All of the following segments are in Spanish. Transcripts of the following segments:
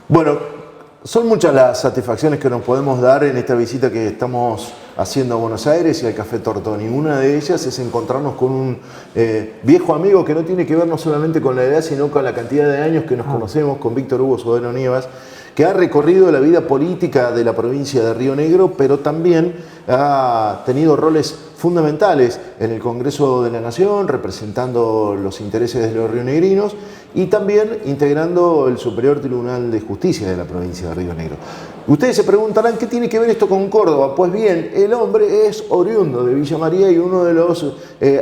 Bueno, son muchas las satisfacciones que nos podemos dar en esta visita que estamos haciendo a Buenos Aires y al Café Tortoni. Una de ellas es encontrarnos con un viejo amigo que no tiene que ver no solamente con la edad, sino con la cantidad de años que nos conocemos, con Víctor Hugo Sodero Nievas, que ha recorrido la vida política de la provincia de Río Negro, pero también ha tenido roles fundamentales en el Congreso de la Nación, representando los intereses de los rionegrinos y también integrando el Superior Tribunal de Justicia de la provincia de Río Negro. Ustedes se preguntarán qué tiene que ver esto con Córdoba. Pues bien, el hombre es oriundo de Villa María y uno de los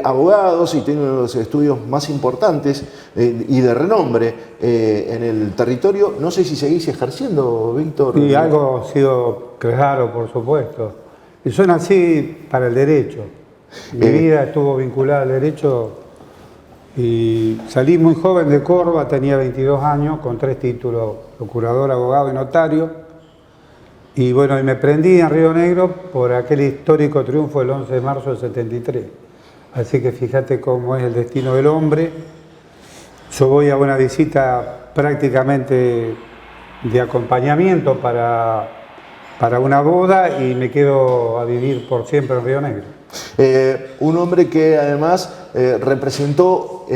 abogados y tiene uno de los estudios más importantes y de renombre en el territorio. No sé si seguís ejerciendo, Víctor. Y algo ha sido claro, por supuesto. Y yo nací para el derecho. Mi vida estuvo vinculada al derecho y salí muy joven de Córdoba, tenía 22 años, con 3 títulos, procurador, abogado y notario. Y bueno, y me prendí en Río Negro por aquel histórico triunfo del 11 de marzo del 73. Así que fíjate cómo es el destino del hombre. Yo voy a una visita prácticamente de acompañamiento para una boda y me quedo a vivir por siempre en Río Negro. Un hombre que además representó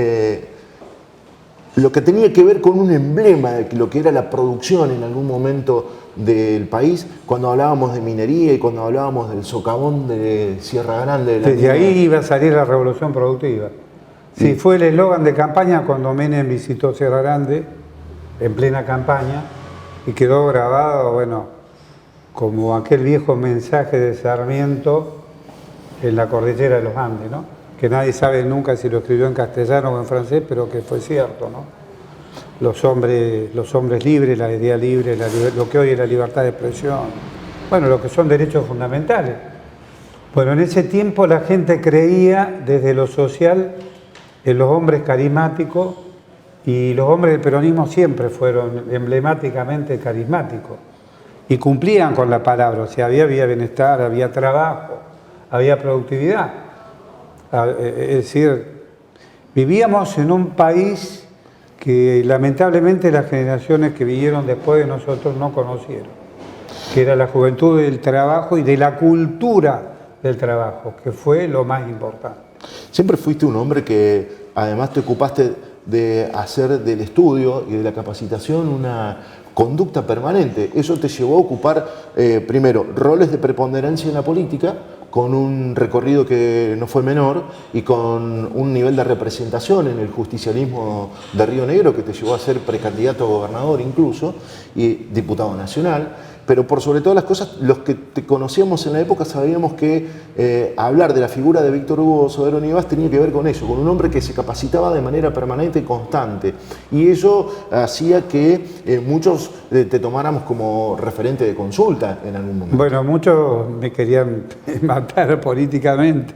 lo que tenía que ver con un emblema de lo que era la producción en algún momento del país, cuando hablábamos de minería y cuando hablábamos del socavón de Sierra Grande. Desde ahí iba a salir la revolución productiva. Sí, fue el eslogan de campaña cuando Menem visitó Sierra Grande en plena campaña y quedó grabado, bueno, como aquel viejo mensaje de Sarmiento en la cordillera de los Andes, ¿no? Que nadie sabe nunca si lo escribió en castellano o en francés, pero que fue cierto, ¿no? Los hombres libres, la idea libre, lo que hoy es la libertad de expresión, bueno, lo que son derechos fundamentales. Bueno, en ese tiempo la gente creía desde lo social en los hombres carismáticos y los hombres del peronismo siempre fueron emblemáticamente carismáticos y cumplían con la palabra, o sea, había bienestar, había trabajo, había productividad. Es decir, vivíamos en un país que lamentablemente las generaciones que vinieron después de nosotros no conocieron, que era la juventud del trabajo y de la cultura del trabajo, que fue lo más importante. Siempre fuiste un hombre que además te ocupaste de hacer del estudio y de la capacitación una conducta permanente. Eso te llevó a ocupar, primero, roles de preponderancia en la política, con un recorrido que no fue menor y con un nivel de representación en el justicialismo de Río Negro que te llevó a ser precandidato a gobernador incluso y diputado nacional. Pero por sobre todas las cosas, los que te conocíamos en la época sabíamos que hablar de la figura de Víctor Hugo Sodero Nievas tenía que ver con eso, con un hombre que se capacitaba de manera permanente y constante. Y eso hacía que muchos te tomáramos como referente de consulta en algún momento. Bueno, muchos me querían matar políticamente,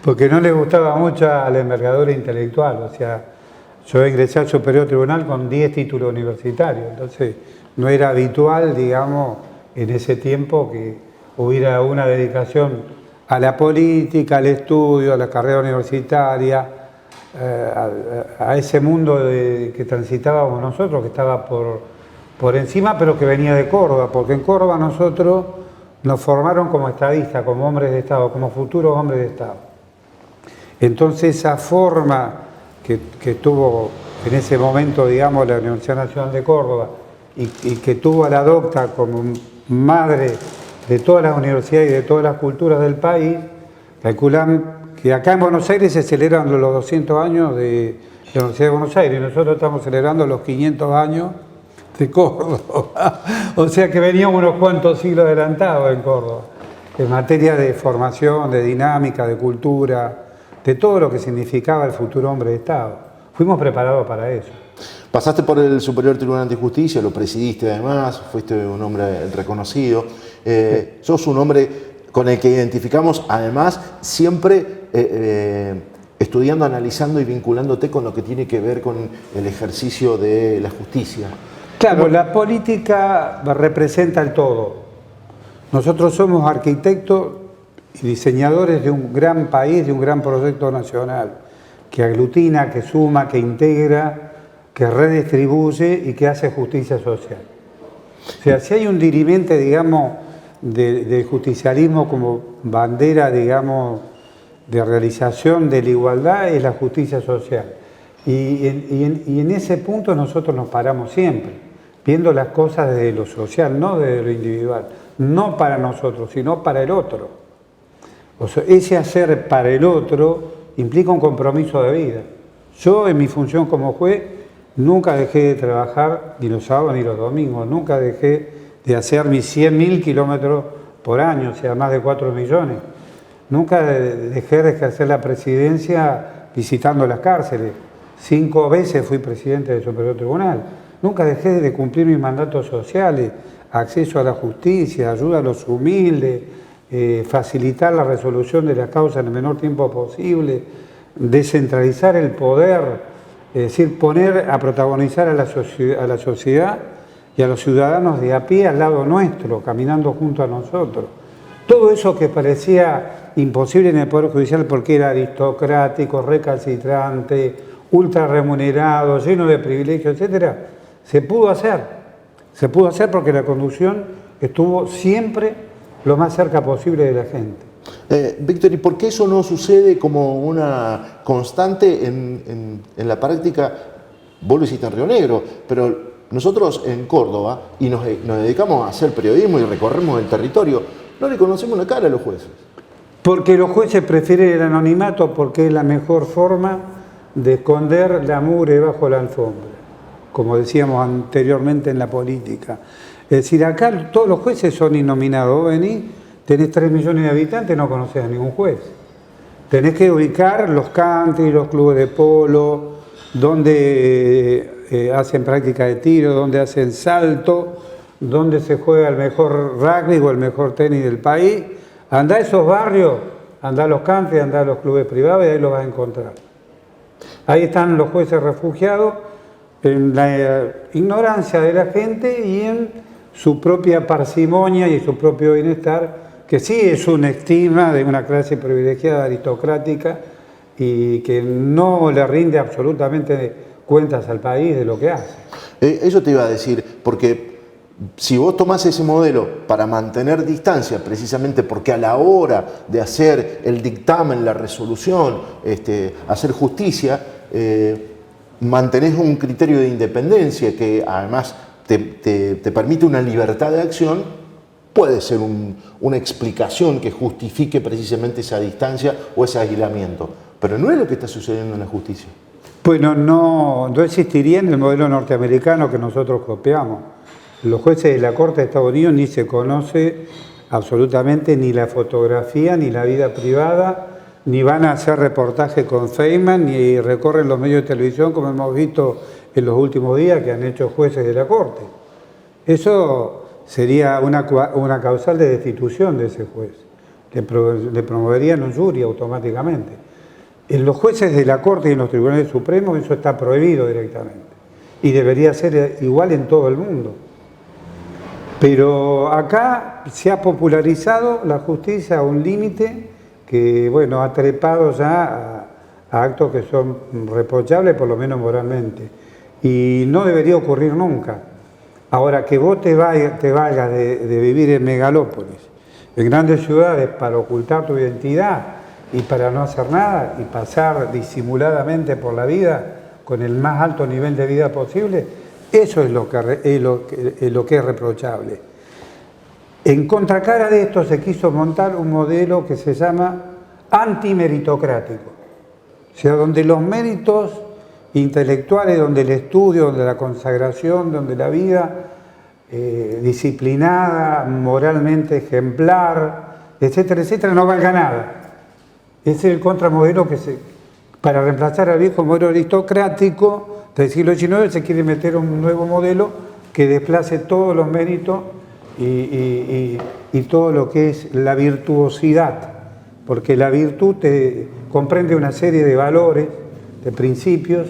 porque no les gustaba mucho a la envergadura intelectual. O sea, yo ingresé al Superior Tribunal con 10 títulos universitarios, entonces no era habitual, digamos, en ese tiempo que hubiera una dedicación a la política, al estudio, a la carrera universitaria, a ese mundo que transitábamos nosotros, que estaba por encima, pero que venía de Córdoba, porque en Córdoba nosotros nos formaron como estadistas, como hombres de Estado, como futuros hombres de Estado. Entonces esa forma que tuvo en ese momento, digamos, la Universidad Nacional de Córdoba, y que tuvo a la docta como madre de todas las universidades y de todas las culturas del país, calculan que acá en Buenos Aires se celebran los 200 años de la Universidad de Buenos Aires y nosotros estamos celebrando los 500 años de Córdoba. O sea que veníamos unos cuantos siglos adelantados en Córdoba, en materia de formación, de dinámica, de cultura, de todo lo que significaba el futuro hombre de Estado. Fuimos preparados para eso. Pasaste por el Superior Tribunal de Justicia, lo presidiste además, fuiste un hombre reconocido. Sos un hombre con el que identificamos además siempre estudiando, analizando y vinculándote con lo que tiene que ver con el ejercicio de la justicia. Claro, la política representa el todo. Nosotros somos arquitectos y diseñadores de un gran país, de un gran proyecto nacional, que aglutina, que suma, que integra que redistribuye y que hace justicia social. O sea, si hay un dirimente, digamos, del justicialismo como bandera, digamos, de realización de la igualdad, es la justicia social. Y en ese punto nosotros nos paramos siempre, viendo las cosas desde lo social, no desde lo individual, no para nosotros, sino para el otro. O sea, ese hacer para el otro implica un compromiso de vida. Yo, en mi función como juez, nunca dejé de trabajar ni los sábados ni los domingos, nunca dejé de hacer mis 100.000 kilómetros por año, o sea, más de 4 millones. Nunca dejé de ejercer la presidencia visitando las cárceles. 5 veces fui presidente del Superior Tribunal. Nunca dejé de cumplir mis mandatos sociales, acceso a la justicia, ayuda a los humildes, facilitar la resolución de las causas en el menor tiempo posible, descentralizar el poder, es decir, poner a protagonizar a la sociedad y a los ciudadanos de a pie al lado nuestro, caminando junto a nosotros. Todo eso que parecía imposible en el Poder Judicial porque era aristocrático, recalcitrante, ultra remunerado, lleno de privilegios, etcétera, se pudo hacer. Se pudo hacer porque la conducción estuvo siempre lo más cerca posible de la gente. Víctor, ¿y por qué eso no sucede como una constante en la práctica? Vos lo hiciste en Río Negro, pero nosotros en Córdoba, y nos dedicamos a hacer periodismo y recorremos el territorio, no le conocemos la cara a los jueces. Porque los jueces prefieren el anonimato porque es la mejor forma de esconder la mugre bajo la alfombra, como decíamos anteriormente en la política. Es decir, acá todos los jueces son innominados. Vos venís, tenés 3 millones de habitantes, no conocés a ningún juez. Tenés que ubicar los country, los clubes de polo, donde hacen práctica de tiro, donde hacen salto, donde se juega el mejor rugby o el mejor tenis del país. Andá a esos barrios, andá a los country, andá a los clubes privados y ahí los vas a encontrar. Ahí están los jueces refugiados en la ignorancia de la gente y en su propia parsimonia y su propio bienestar, que sí es una estima de una clase privilegiada aristocrática y que no le rinde absolutamente cuentas al país de lo que hace. Eso te iba a decir, porque si vos tomás ese modelo para mantener distancia, precisamente porque a la hora de hacer el dictamen, la resolución, hacer justicia, mantenés un criterio de independencia que además te permite una libertad de acción, puede ser una explicación que justifique precisamente esa distancia o ese aislamiento. Pero no es lo que está sucediendo en la justicia. Bueno, no existiría en el modelo norteamericano que nosotros copiamos. Los jueces de la Corte de Estados Unidos ni se conoce absolutamente ni la fotografía ni la vida privada, ni van a hacer reportaje con Feynman, ni recorren los medios de televisión como hemos visto en los últimos días que han hecho jueces de la Corte. Eso sería una causal de destitución de ese juez. Le promoverían un jury automáticamente. En los jueces de la Corte y en los tribunales supremos eso está prohibido directamente. Y debería ser igual en todo el mundo. Pero acá se ha popularizado la justicia a un límite que, bueno, ha trepado ya a actos que son reprochables, por lo menos moralmente. Y no debería ocurrir nunca. Ahora, que vos te valgas de vivir en megalópolis, en grandes ciudades, para ocultar tu identidad y para no hacer nada y pasar disimuladamente por la vida con el más alto nivel de vida posible, eso es lo que es reprochable. En contracara de esto se quiso montar un modelo que se llama antimeritocrático, o sea, donde los méritos intelectuales, donde el estudio, donde la consagración, donde la vida disciplinada, moralmente ejemplar, etcétera, etcétera, no valga nada. Ese es el contramodelo para reemplazar al viejo modelo aristocrático del siglo XIX, se quiere meter un nuevo modelo que desplace todos los méritos y todo lo que es la virtuosidad, porque la virtud comprende una serie de valores, de principios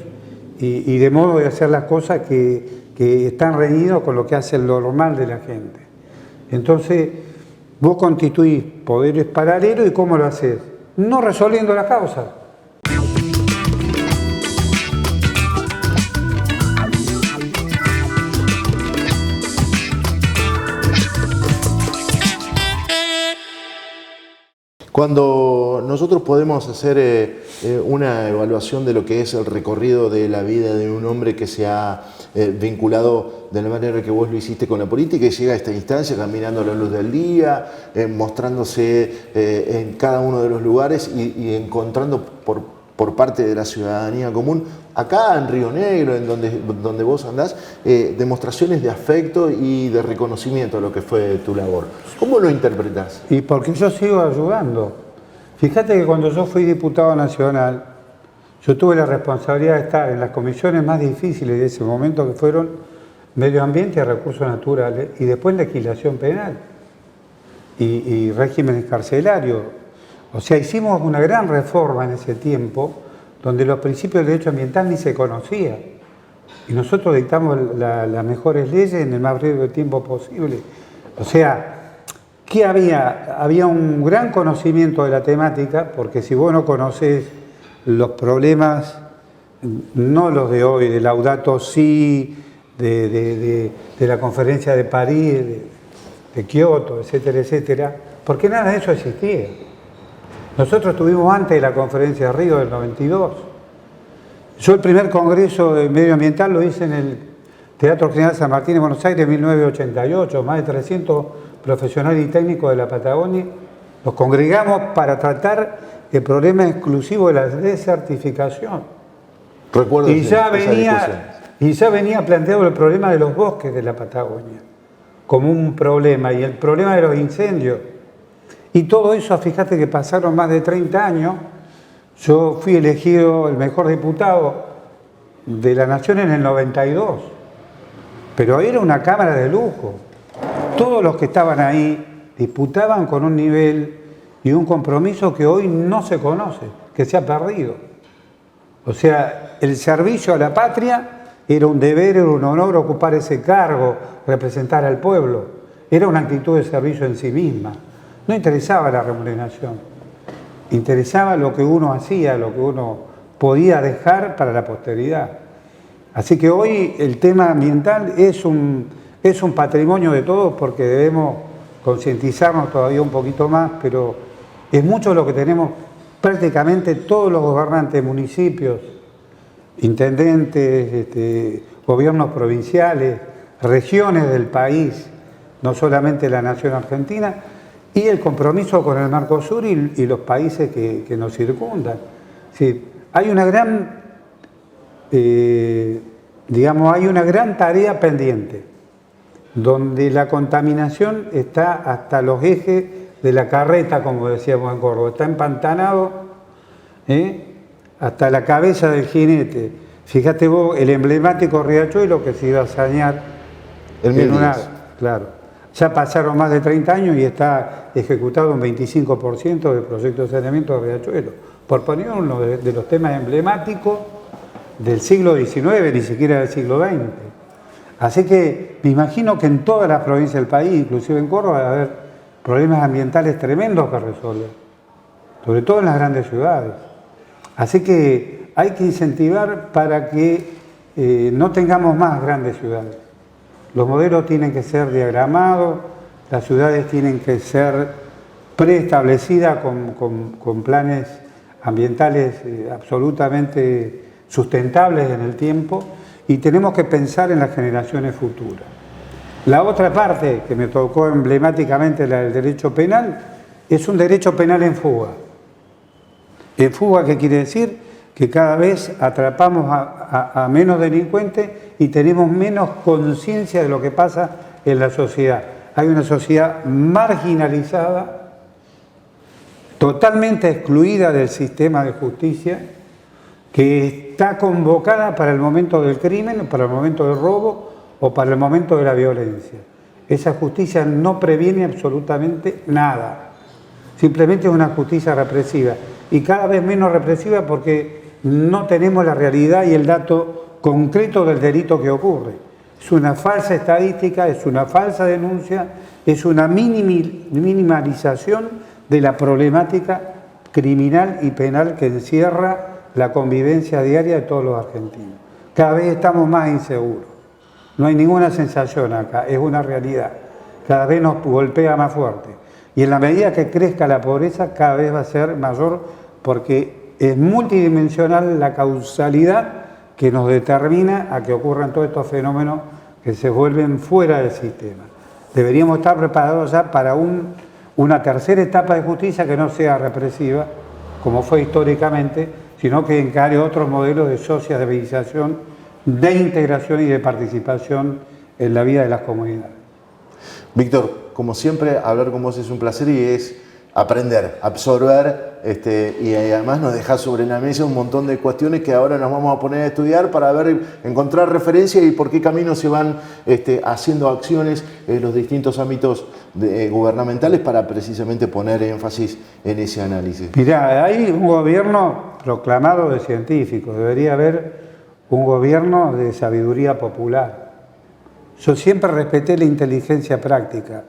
y de modo de hacer las cosas que están reñidos con lo que hace lo normal de la gente. Entonces, vos constituís poderes paralelos y ¿cómo lo haces? No resolviendo las causas. Cuando nosotros podemos hacer una evaluación de lo que es el recorrido de la vida de un hombre que se ha vinculado de la manera que vos lo hiciste con la política y llega a esta instancia caminando a la luz del día, mostrándose en cada uno de los lugares y encontrando por parte de la ciudadanía común, acá en Río Negro, en donde vos andás, demostraciones de afecto y de reconocimiento a lo que fue tu labor. ¿Cómo lo interpretás? Y porque yo sigo ayudando. Fíjate que cuando yo fui diputado nacional, yo tuve la responsabilidad de estar en las comisiones más difíciles de ese momento, que fueron Medio Ambiente y Recursos Naturales, y después Legislación Penal y regímenes carcelarios. O sea, hicimos una gran reforma en ese tiempo, donde los principios de derecho ambiental ni se conocían. Y nosotros dictamos las mejores leyes en el más breve tiempo posible. O sea, ¿qué había? Había un gran conocimiento de la temática, porque si vos no conocés los problemas, no los de hoy, de Laudato Si, de la conferencia de París, de Kioto, etcétera, etcétera, porque nada de eso existía. Nosotros estuvimos antes de la conferencia de Río del 92. Yo el primer congreso de medioambiental lo hice en el Teatro General San Martín de Buenos Aires en 1988, más de 300 profesionales y técnicos de la Patagonia. Nos congregamos para tratar el problema exclusivo de la desertificación. Recuerdo y ya venía planteado el problema de los bosques de la Patagonia como un problema, y el problema de los incendios. Y todo eso, fíjate que pasaron más de 30 años. Yo fui elegido el mejor diputado de la Nación en el 92. Pero era una Cámara de lujo. Todos los que estaban ahí disputaban con un nivel y un compromiso que hoy no se conoce, que se ha perdido. O sea, el servicio a la patria era un deber, era un honor ocupar ese cargo, representar al pueblo. Era una actitud de servicio en sí misma. No interesaba la remuneración, interesaba lo que uno hacía, lo que uno podía dejar para la posteridad. Así que hoy el tema ambiental es un patrimonio de todos, porque debemos concientizarnos todavía un poquito más, pero es mucho lo que tenemos prácticamente todos los gobernantes, municipios, intendentes, gobiernos provinciales, regiones del país, no solamente la nación argentina, y el compromiso con el Mercosur y los países que nos circundan. Sí, hay una gran, hay una gran tarea pendiente, donde la contaminación está hasta los ejes de la carreta, como decíamos en Córdoba, está empantanado hasta la cabeza del jinete. Fíjate vos, el emblemático riachuelo que se iba a sanear en una... Claro. Ya pasaron más de 30 años y está ejecutado un 25% del proyecto de saneamiento de Riachuelo. Por poner uno de los temas emblemáticos del siglo XIX, ni siquiera del siglo XX. Así que me imagino que en todas las provincias del país, inclusive en Córdoba, va a haber problemas ambientales tremendos que resolver, sobre todo en las grandes ciudades. Así que hay que incentivar para que no tengamos más grandes ciudades. Los modelos tienen que ser diagramados, las ciudades tienen que ser preestablecidas con planes ambientales absolutamente sustentables en el tiempo, y tenemos que pensar en las generaciones futuras. La otra parte que me tocó emblemáticamente, la del derecho penal, es un derecho penal en fuga. ¿En fuga qué quiere decir? Que cada vez atrapamos a menos delincuentes y tenemos menos conciencia de lo que pasa en la sociedad. Hay una sociedad marginalizada, totalmente excluida del sistema de justicia, que está convocada para el momento del crimen, para el momento del robo o para el momento de la violencia. Esa justicia no previene absolutamente nada. Simplemente es una justicia represiva, y cada vez menos represiva porque no tenemos la realidad y el dato concreto del delito que ocurre. Es una falsa estadística, es una falsa denuncia, es una minimalización de la problemática criminal y penal que encierra la convivencia diaria de todos los argentinos. Cada vez estamos más inseguros. No hay ninguna sensación acá, es una realidad. Cada vez nos golpea más fuerte. Y en la medida que crezca la pobreza, cada vez va a ser mayor, porque es multidimensional la causalidad que nos determina a que ocurran todos estos fenómenos que se vuelven fuera del sistema. Deberíamos estar preparados ya para una tercera etapa de justicia que no sea represiva, como fue históricamente, sino que encare otros modelos de sociabilización, de integración y de participación en la vida de las comunidades. Víctor, como siempre, hablar con vos es un placer y es aprender, absorber, y además nos deja sobre la mesa un montón de cuestiones que ahora nos vamos a poner a estudiar para ver, encontrar referencias y por qué camino se van haciendo acciones en los distintos ámbitos gubernamentales para precisamente poner énfasis en ese análisis. Mirá, hay un gobierno proclamado de científicos, debería haber un gobierno de sabiduría popular. Yo siempre respeté la inteligencia práctica,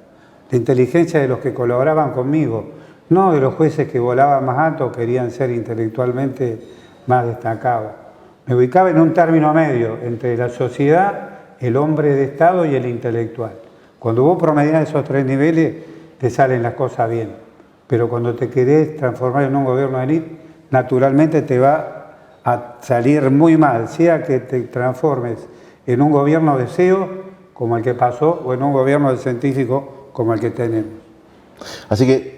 la inteligencia de los que colaboraban conmigo, no de los jueces que volaban más alto o querían ser intelectualmente más destacados. Me ubicaba en un término medio entre la sociedad, el hombre de Estado y el intelectual. Cuando vos promediás esos tres niveles, te salen las cosas bien. Pero cuando te querés transformar en un gobierno de élite, naturalmente te va a salir muy mal, sea que te transformes en un gobierno de CEO, como el que pasó, o en un gobierno de científico, como el que tenemos. Así que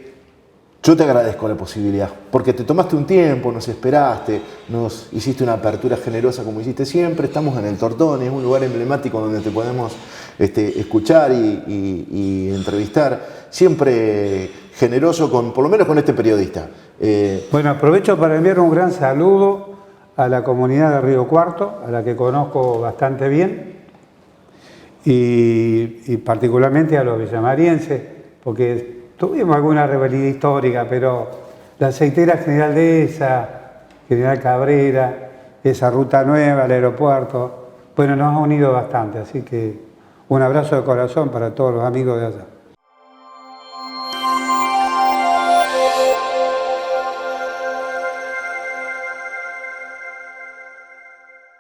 yo te agradezco la posibilidad, porque te tomaste un tiempo, nos esperaste, nos hiciste una apertura generosa como hiciste siempre. Estamos en el Tortoni, es un lugar emblemático donde te podemos escuchar y entrevistar. Siempre generoso, por lo menos con este periodista. Bueno, aprovecho para enviar un gran saludo a la comunidad de Río Cuarto, a la que conozco bastante bien, y particularmente a los villamarienses, porque tuvimos alguna rivalidad histórica, pero la aceitera General Dehesa, General Cabrera, esa ruta nueva, el aeropuerto, bueno, nos ha unido bastante, así que un abrazo de corazón para todos los amigos de allá.